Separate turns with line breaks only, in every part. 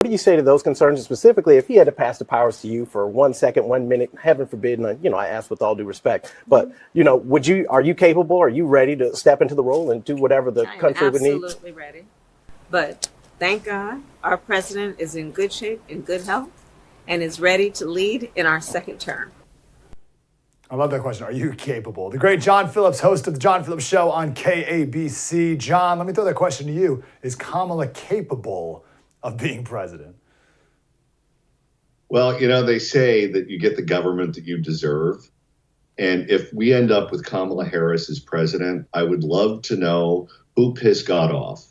What do you say to those concerns, and specifically if he had to pass the powers to you for 1 second, 1 minute, heaven forbid, and I ask with all due respect, but are you capable? Are you ready to step into the role and do whatever the country would need?
Absolutely ready. But thank God our president is in good shape, in good health, and is ready to lead in our second term.
I love that question. Are you capable? The great John Phillips, host of the John Phillips Show on KABC. John, let me throw that question to you. Is Kamala capable of being president?
Well, they say that you get the government that you deserve. And if we end up with Kamala Harris as president, I would love to know who pissed God off.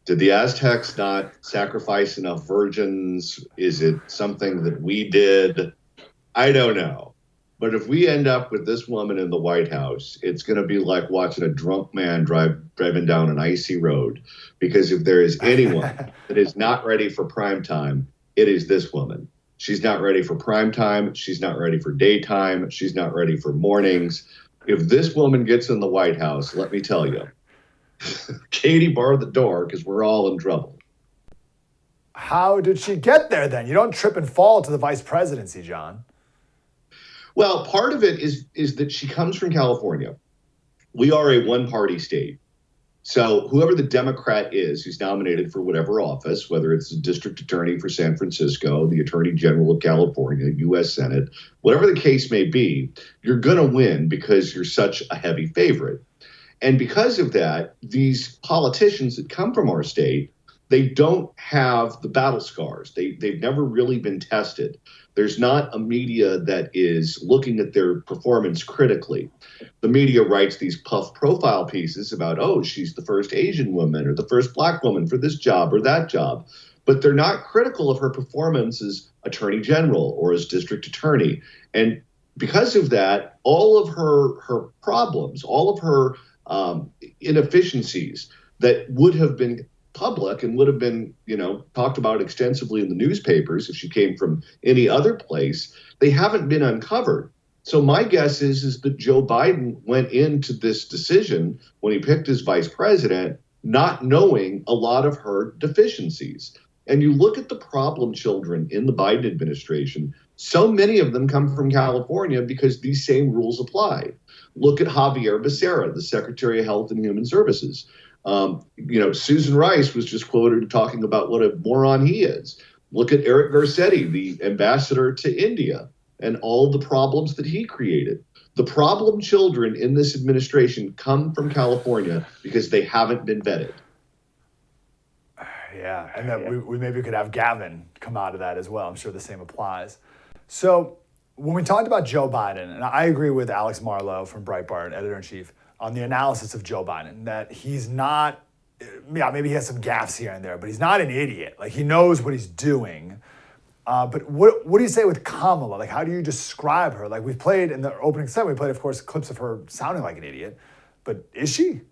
Did the Aztecs not sacrifice enough virgins? Is it something that we did? I don't know. But if we end up with this woman in the White House, it's going to be like watching a drunk man driving down an icy road. Because if there is anyone that is not ready for prime time, it is this woman. She's not ready for prime time. She's not ready for daytime. She's not ready for mornings. If this woman gets in the White House, let me tell you, Katie, bar the door, because we're all in trouble.
How did she get there then? You don't trip and fall to the vice presidency, John.
Well, part of it is that she comes from California. We are a one-party state. So whoever the Democrat is who's nominated for whatever office, whether it's the district attorney for San Francisco, the attorney general of California, U.S. Senate, whatever the case may be, you're going to win because you're such a heavy favorite. And because of that, these politicians that come from our state, they don't have the battle scars. They've never really been tested. There's not a media that is looking at their performance critically. The media writes these puff profile pieces about, oh, she's the first Asian woman or the first black woman for this job or that job. But they're not critical of her performance as attorney general or as district attorney. And because of that, all of her problems, all of her inefficiencies that would have been public and would have been, talked about extensively in the newspapers if she came from any other place, they haven't been uncovered. So my guess is that Joe Biden went into this decision when he picked his vice president, not knowing a lot of her deficiencies. And you look at the problem children in the Biden administration, so many of them come from California because these same rules apply. Look at Javier Becerra, the Secretary of Health and Human Services. Susan Rice was just quoted talking about what a moron he is. Look at Eric Garcetti, the ambassador to India, and all the problems that he created. The problem children in this administration come from California because they haven't been vetted.
Yeah, and then we maybe could have Gavin come out of that as well. I'm sure the same applies. So when we talked about Joe Biden, and I agree with Alex Marlow from Breitbart, editor-in-chief, on the analysis of Joe Biden, that he's not, maybe he has some gaffes here and there, but he's not an idiot. Like, he knows what he's doing. But what do you say with Kamala? Like, how do you describe her? Like, we've played in the opening segment, we played, of course, clips of her sounding like an idiot. But is she?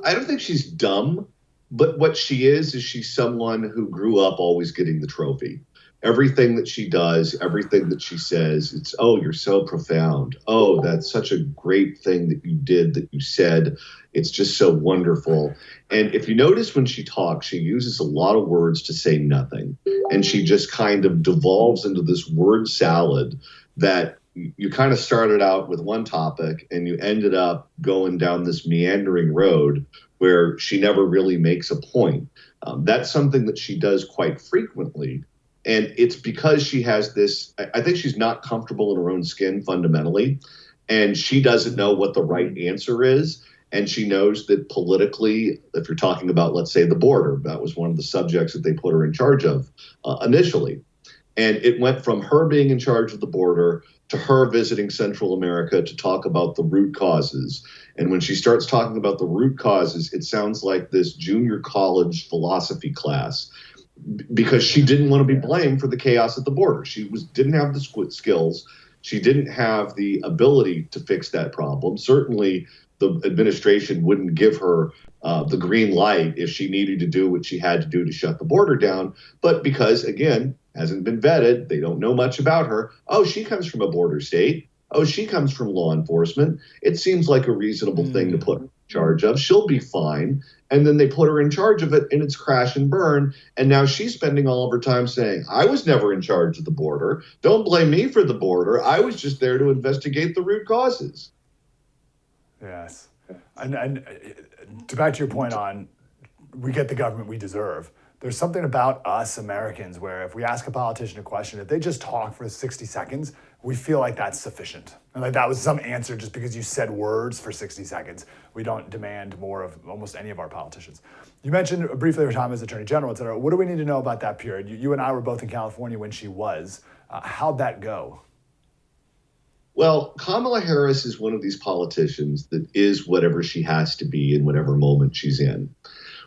I don't think she's dumb, but what she is she's someone who grew up always getting the trophy. Everything that she does, everything that she says, it's, oh, you're so profound. Oh, that's such a great thing that you did, that you said. It's just so wonderful. And if you notice when she talks, she uses a lot of words to say nothing. And she just kind of devolves into this word salad that you kind of started out with one topic and you ended up going down this meandering road where she never really makes a point. That's something that she does quite frequently. And it's because she has this, I think she's not comfortable in her own skin fundamentally, and she doesn't know what the right answer is. And she knows that politically, if you're talking about, let's say, the border, that was one of the subjects that they put her in charge of initially. And it went from her being in charge of the border to her visiting Central America to talk about the root causes. And when she starts talking about the root causes, it sounds like this junior college philosophy class, because she didn't want to be blamed for the chaos at the border. She didn't have the skills. She didn't have the ability to fix that problem. Certainly, the administration wouldn't give her the green light if she needed to do what she had to do to shut the border down. But because, again, hasn't been vetted, they don't know much about her. Oh, she comes from a border state. Oh, she comes from law enforcement. It seems like a reasonable thing to put charge of. She'll be fine. And then they put her in charge of it, and it's crash and burn. And now she's spending all of her time saying, I was never in charge of the border. Don't blame me for the border. I was just there to investigate the root causes.
Yes. And to back to your point on, we get the government we deserve. There's something about us Americans where if we ask a politician a question, if they just talk for 60 seconds, we feel like that's sufficient. And like that was some answer just because you said words for 60 seconds. We don't demand more of almost any of our politicians. You mentioned briefly her time as Attorney General, et cetera. What do we need to know about that period? You and I were both in California when she was. How'd that go?
Well, Kamala Harris is one of these politicians that is whatever she has to be in whatever moment she's in.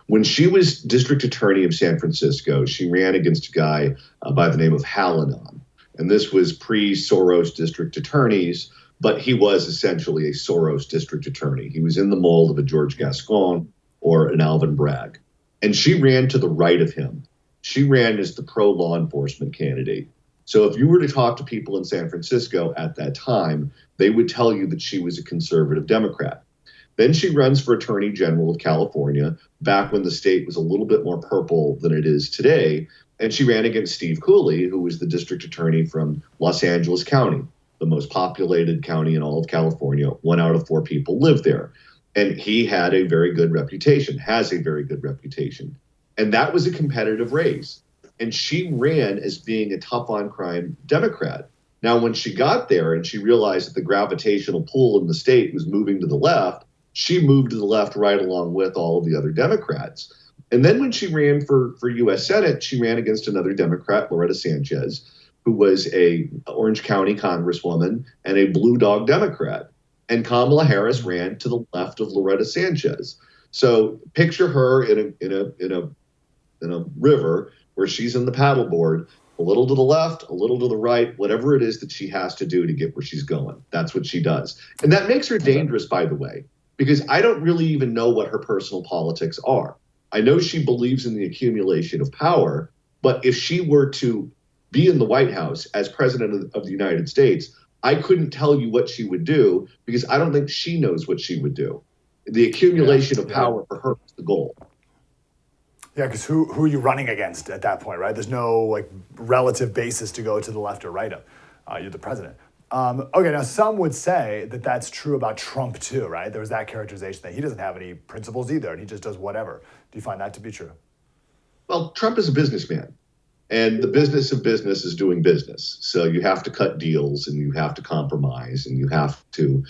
When she was district attorney of San Francisco, she ran against a guy by the name of Hallinan. And this was pre-Soros district attorneys, but he was essentially a Soros district attorney. He was in the mold of a George Gascon or an Alvin Bragg. And she ran to the right of him. She ran as the pro-law enforcement candidate. So if you were to talk to people in San Francisco at that time, they would tell you that she was a conservative Democrat. Then she runs for Attorney General of California, back when the state was a little bit more purple than it is today. And she ran against Steve Cooley, who was the district attorney from Los Angeles County, the most populated county in all of California. 1 out of 4 people live there. And he had a very good reputation, has a very good reputation. And that was a competitive race. And she ran as being a tough on crime Democrat. Now, when she got there and she realized that the gravitational pull in the state was moving to the left, she moved to the left right along with all of the other Democrats. And then when she ran for U.S. Senate, she ran against another Democrat, Loretta Sanchez, who was a Orange County congresswoman and a blue dog Democrat. And Kamala Harris ran to the left of Loretta Sanchez. So picture her in a river where she's in the paddleboard, a little to the left, a little to the right, whatever it is that she has to do to get where she's going. That's what she does. And that makes her dangerous, by the way, because I don't really even know what her personal politics are. I know she believes in the accumulation of power, but if she were to be in the White House as president of the United States, I couldn't tell you what she would do because I don't think she knows what she would do. The accumulation of power for her is the goal.
Yeah, because who are you running against at that point, right? There's no like relative basis to go to the left or right of. You're the president. Okay, now some would say that that's true about Trump too, right? There was that characterization that he doesn't have any principles either, and he just does whatever. Do you find that to be true?
Well, Trump is a businessman, and the business of business is doing business. So you have to cut deals, and you have to compromise, and you have to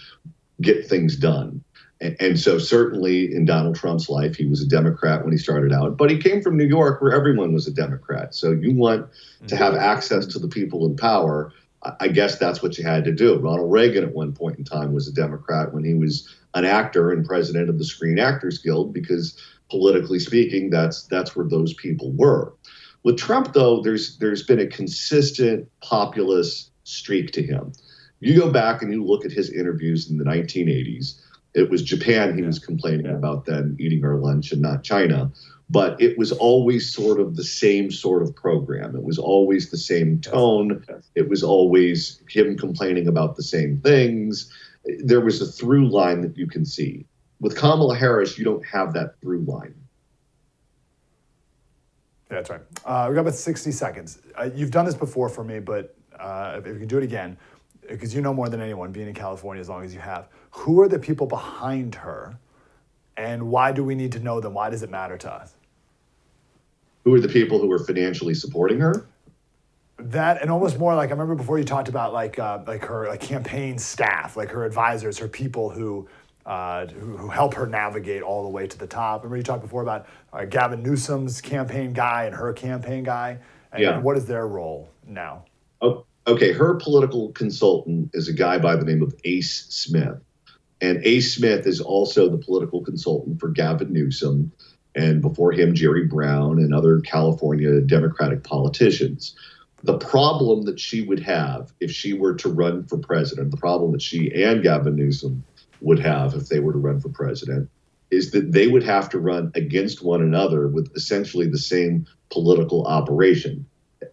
get things done. And so certainly in Donald Trump's life, he was a Democrat when he started out, but he came from New York where everyone was a Democrat. So you want to have access to the people in power. I guess that's what you had to do. Ronald Reagan at one point in time was a Democrat when he was an actor and president of the Screen Actors Guild, because politically speaking, that's where those people were. With Trump, though, there's been a consistent populist streak to him. You go back and you look at his interviews in the 1980s. It was Japan he was complaining about then eating our lunch and not China. But it was always sort of the same sort of program. It was always the same tone. It was always him complaining about the same things. There was a through line that you can see. With Kamala Harris, you don't have that through line.
Yeah, that's right. We've got about 60 seconds. You've done this before for me, but if you can do it again, because you know more than anyone, being in California as long as you have, who are the people behind her, and why do we need to know them? Why does it matter to us?
Who are the people who are financially supporting her?
That, and almost more like, I remember before you talked about like her campaign staff, like her advisors, her people who help her navigate all the way to the top. Remember you talked before about Gavin Newsom's campaign guy and her campaign guy, and what is their role now?
Oh, okay, her political consultant is a guy by the name of Ace Smith. And Ace Smith is also the political consultant for Gavin Newsom, and before him, Jerry Brown and other California Democratic politicians. The problem that she would have if she were to run for president, the problem that she and Gavin Newsom would have if they were to run for president, is that they would have to run against one another with essentially the same political operation.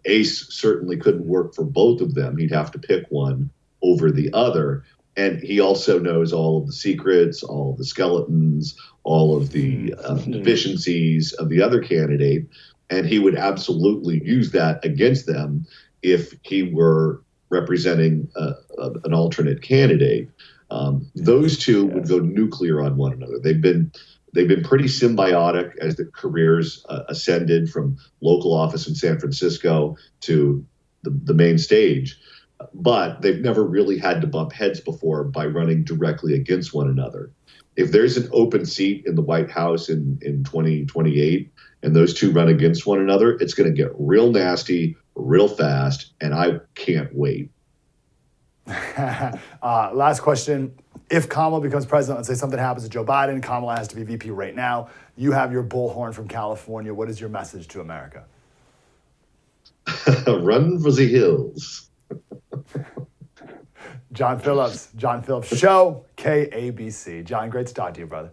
Ace certainly couldn't work for both of them. He'd have to pick one over the other. And he also knows all of the secrets, all of the skeletons, all of the deficiencies of the other candidate. And he would absolutely use that against them if he were representing an alternate candidate. Those two would go nuclear on one another. They've been pretty symbiotic as the careers ascended from local office in San Francisco to the main stage. But they've never really had to bump heads before by running directly against one another. If there's an open seat in the White House in 2028 and those two run against one another, it's going to get real nasty, real fast, and I can't wait.
Last question. If Kamala becomes president, let's say something happens to Joe Biden, Kamala has to be VP right now. You have your bullhorn from California. What is your message to America?
Run for the hills.
John Phillips Show, KABC. John, great to talk to you, brother.